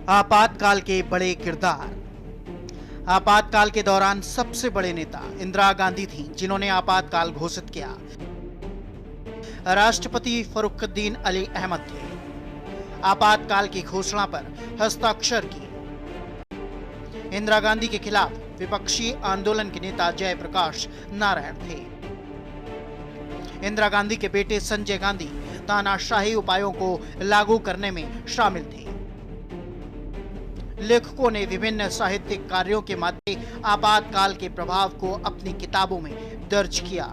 आपातकाल के बड़े किरदार। आपातकाल के दौरान सबसे बड़े नेता इंदिरा गांधी थीं, जिन्होंने आपातकाल घोषित किया। राष्ट्रपति फरुखुद्दीन अली अहमद थे। आपातकाल की घोषणा पर हस्ताक्षर किए। इंदिरा गांधी के खिलाफ विपक्षी आंदोलन के नेता जयप्रकाश नारायण थे। इंदिरा गांधी के बेटे संजय गांधी तानाशाही उपायों को लागू करने में शामिल थे। लेखकों ने विभिन्न साहित्यिक कार्यों के माध्यम आपातकाल के प्रभाव को अपनी किताबों में दर्ज किया।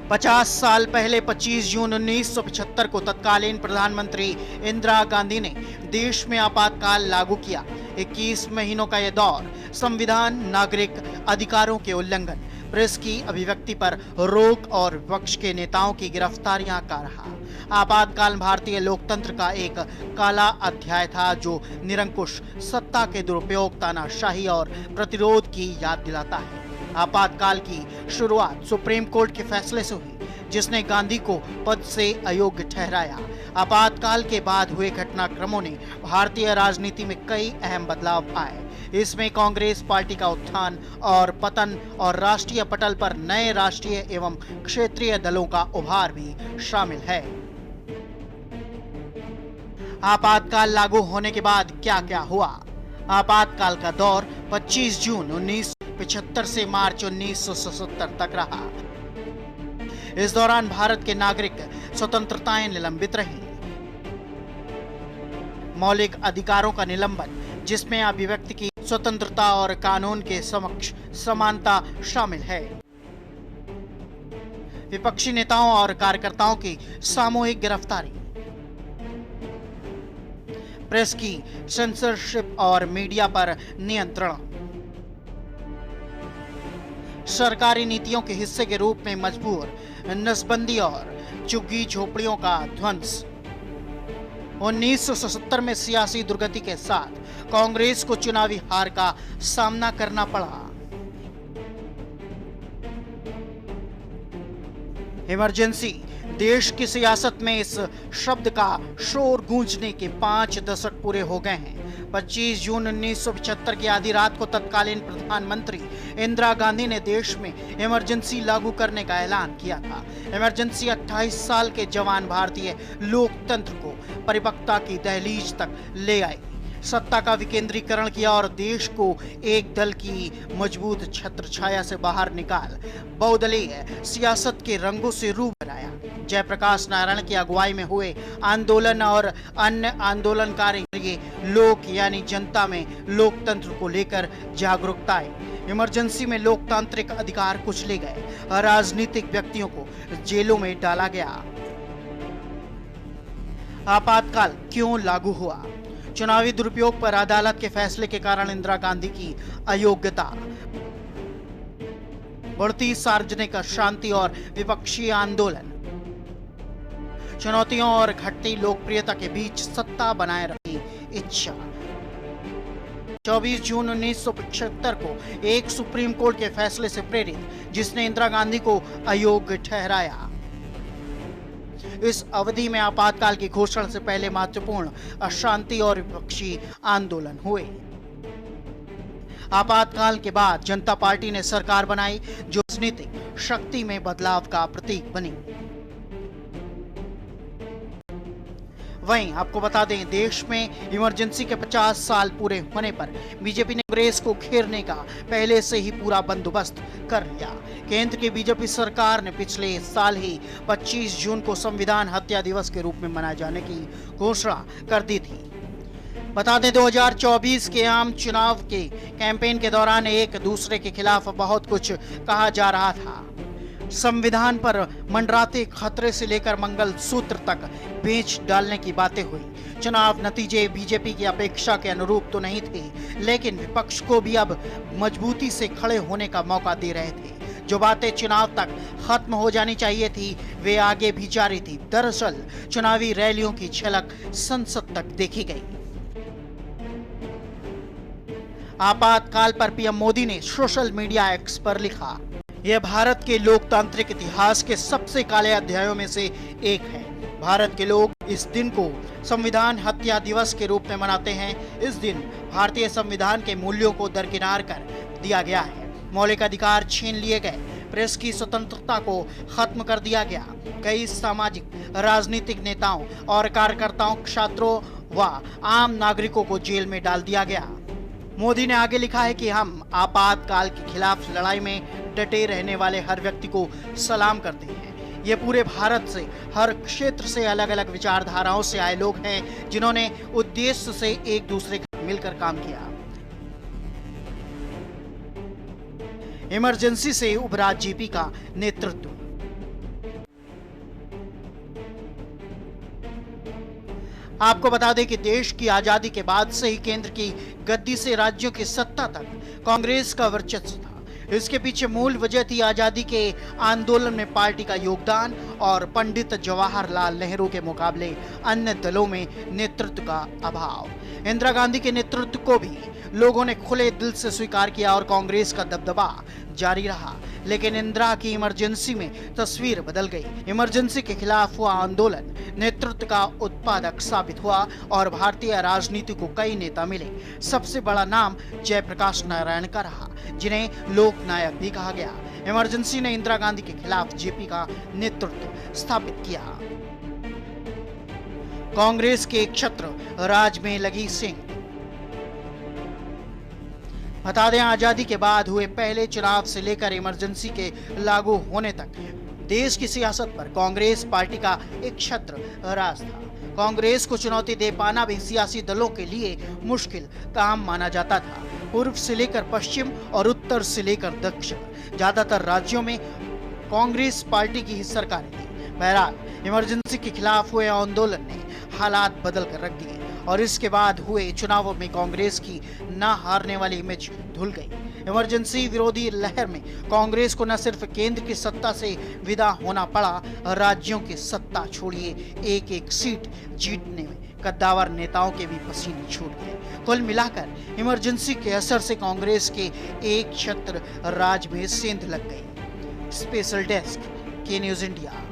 50 साल पहले 25 जून 1975 को तत्कालीन प्रधानमंत्री इंदिरा गांधी ने देश में आपातकाल लागू किया। 21 महीनों का यह दौर संविधान, नागरिक अधिकारों के उल्लंघन, प्रेस की अभिव्यक्ति पर रोक और विपक्ष के नेताओं की गिरफ्तारियां का रहा। आपातकाल भारतीय लोकतंत्र का एक काला अध्याय था, जो निरंकुश सत्ता के दुरुपयोग, तानाशाही और प्रतिरोध की याद दिलाता है। आपातकाल की शुरुआत सुप्रीम कोर्ट के फैसले से हुई, जिसने गांधी को पद से अयोग्य ठहराया। आपातकाल के बाद हुए घटनाक्रमों ने भारतीय राजनीति में कई अहम बदलाव आए। इसमें कांग्रेस पार्टी का उत्थान और पतन और राष्ट्रीय पटल पर नए राष्ट्रीय एवं क्षेत्रीय दलों का उभार भी शामिल है। आपातकाल लागू होने के बाद क्या क्या हुआ? आपातकाल का दौर 25 जून 1975 से मार्च 1977 तक रहा। इस दौरान भारत के नागरिक स्वतंत्रताएं निलंबित रहीं। मौलिक अधिकारों का निलंबन, जिसमें अभिव्यक्ति की स्वतंत्रता और कानून के समक्ष समानता शामिल है। विपक्षी नेताओं और कार्यकर्ताओं की सामूहिक गिरफ्तारी, प्रेस की सेंसरशिप और मीडिया पर नियंत्रण, सरकारी नीतियों के हिस्से के रूप में मजबूर नसबंदी और झुग्गी झोपड़ियों का ध्वंस। 1977 में सियासी दुर्गति के साथ कांग्रेस को चुनावी हार का सामना करना पड़ा। इमरजेंसी, देश की सियासत में इस शब्द का शोर गूंजने के 5 दशक पूरे हो गए हैं। 25 जून 1975 की आधी रात को तत्कालीन प्रधानमंत्री इंदिरा गांधी ने देश में इमरजेंसी लागू करने का ऐलान किया था। इमरजेंसी 28 साल के जवान भारतीय लोकतंत्र को परिपक्वता की दहलीज तक ले आई, सत्ता का विकेंद्रीकरण किया और देश को एक दल की मजबूत छत्रछाया से बाहर निकाल बहुदलीय सियासत के रंगों से रूप बनाया। जयप्रकाश नारायण की अगुवाई में हुए आंदोलन और अन्य आंदोलनकारी लोक यानी जनता में लोकतंत्र को लेकर जागरूकता आई। इमरजेंसी में लोकतांत्रिक अधिकार कुचले गए, राजनीतिक व्यक्तियों को जेलों में डाला गया। आपातकाल क्यों लागू हुआ? चुनावी दुरुपयोग पर अदालत के फैसले के कारण इंदिरा गांधी की अयोग्यता, बढ़ती सार्वजनिक अशांति और विपक्षी आंदोलन, चुनौतियों और घटती लोकप्रियता के बीच सत्ता बनाए रखने की इच्छा। 24 जून 1975 को एक सुप्रीम कोर्ट के फैसले से प्रेरित, जिसने इंदिरा गांधी को अयोग्य ठहराया। इस अवधि में आपातकाल की घोषणा से पहले महत्वपूर्ण अशांति और विपक्षी आंदोलन हुए। आपातकाल के बाद जनता पार्टी ने सरकार बनाई, जो राजनीतिक शक्ति में बदलाव का प्रतीक बनी। वहीं आपको बता दें, देश में इमरजेंसी के 50 साल पूरे होने पर बीजेपी ने कांग्रेस को घेरने का पहले से ही पूरा बंदोबस्त कर लिया। केंद्र की बीजेपी सरकार ने पिछले साल ही 25 जून को संविधान हत्या दिवस के रूप में मनाए जाने की घोषणा कर दी थी। बता दें, 2024 के आम चुनाव के कैंपेन के दौरान एक दूसरे के खिलाफ बहुत कुछ कहा जा रहा था। संविधान पर मंडराते खतरे से लेकर मंगल सूत्र तक बेच डालने की बातें हुई। चुनाव नतीजे बीजेपी की अपेक्षा के अनुरूप तो नहीं थे, लेकिन विपक्ष को भी अब मजबूती से खड़े होने का मौका दे रहे थे। जो बातें चुनाव तक खत्म हो जानी चाहिए थी, वे आगे भी जारी थी। दरअसल चुनावी रैलियों की झलक संसद तक देखी गई। आपातकाल पर पीएम मोदी ने सोशल मीडिया एक्स पर लिखा, यह भारत के लोकतांत्रिक इतिहास के सबसे काले अध्यायों में से एक है। भारत के लोग इस दिन को संविधान हत्या दिवस के रूप में मनाते हैं। इस दिन भारतीय संविधान के मूल्यों को दरकिनार कर दिया गया है, मौलिक अधिकार छीन लिए गए, प्रेस की स्वतंत्रता को खत्म कर दिया गया, कई सामाजिक राजनीतिक नेताओं और कार्यकर्ताओं, छात्रों व आम नागरिकों को जेल में डाल दिया गया। मोदी ने आगे लिखा है कि हम आपातकाल के खिलाफ लड़ाई में डटे रहने वाले हर व्यक्ति को सलाम करते हैं। ये पूरे भारत से, हर क्षेत्र से, अलग अलग विचारधाराओं से आए लोग हैं जिन्होंने उद्देश्य से एक दूसरे के मिलकर काम किया। इमरजेंसी से उभरा जेपी का नेतृत्व। आपको बता दें कि देश की आजादी के बाद से ही केंद्र की गद्दी से राज्यों की सत्ता तक कांग्रेस का वर्चस्व था। इसके पीछे मूल वजह थी आजादी के आंदोलन में पार्टी का योगदान और पंडित जवाहरलाल नेहरू के मुकाबले अन्य दलों में नेतृत्व का अभाव। इंदिरा गांधी के नेतृत्व को भी लोगों ने खुले दिल से स्वीकार किया और कांग्रेस का दबदबा जारी रहा। लेकिन इंदिरा की इमरजेंसी में तस्वीर बदल गई। इमरजेंसी के खिलाफ हुआ आंदोलन नेतृत्व का उत्पादक साबित हुआ और भारतीय राजनीति को कई नेता मिले। सबसे बड़ा नाम जयप्रकाश नारायण का रहा, जिन्हें लोकनायक भी कहा गया। इमरजेंसी ने इंदिरा गांधी के खिलाफ जेपी का नेतृत्व स्थापित किया। कांग्रेस के छत्र राज में लगी सिंह। बता दें, आजादी के बाद हुए पहले चुनाव से लेकर इमरजेंसी के लागू होने तक देश की सियासत पर कांग्रेस पार्टी का एक छत्र राज था। कांग्रेस को चुनौती दे पाना भी सियासी दलों के लिए मुश्किल काम माना जाता था। पूर्व से लेकर पश्चिम और उत्तर से लेकर दक्षिण ज्यादातर राज्यों में कांग्रेस पार्टी की ही सरकारें थी। बहरहाल, इमरजेंसी के खिलाफ हुए आंदोलन ने हालात बदल कर रख दिए और इसके बाद हुए चुनावों में कांग्रेस की न हारने वाली इमेज धुल गई। इमरजेंसी विरोधी लहर में कांग्रेस को न सिर्फ केंद्र की सत्ता से विदा होना पड़ा, राज्यों की सत्ता छोड़िए एक एक सीट जीतने में कद्दावर नेताओं के भी पसीने छूट गए। कुल मिलाकर इमरजेंसी के असर से कांग्रेस के एक छत्र राज में सेंध लग गई। स्पेशल डेस्क, के न्यूज़ इंडिया।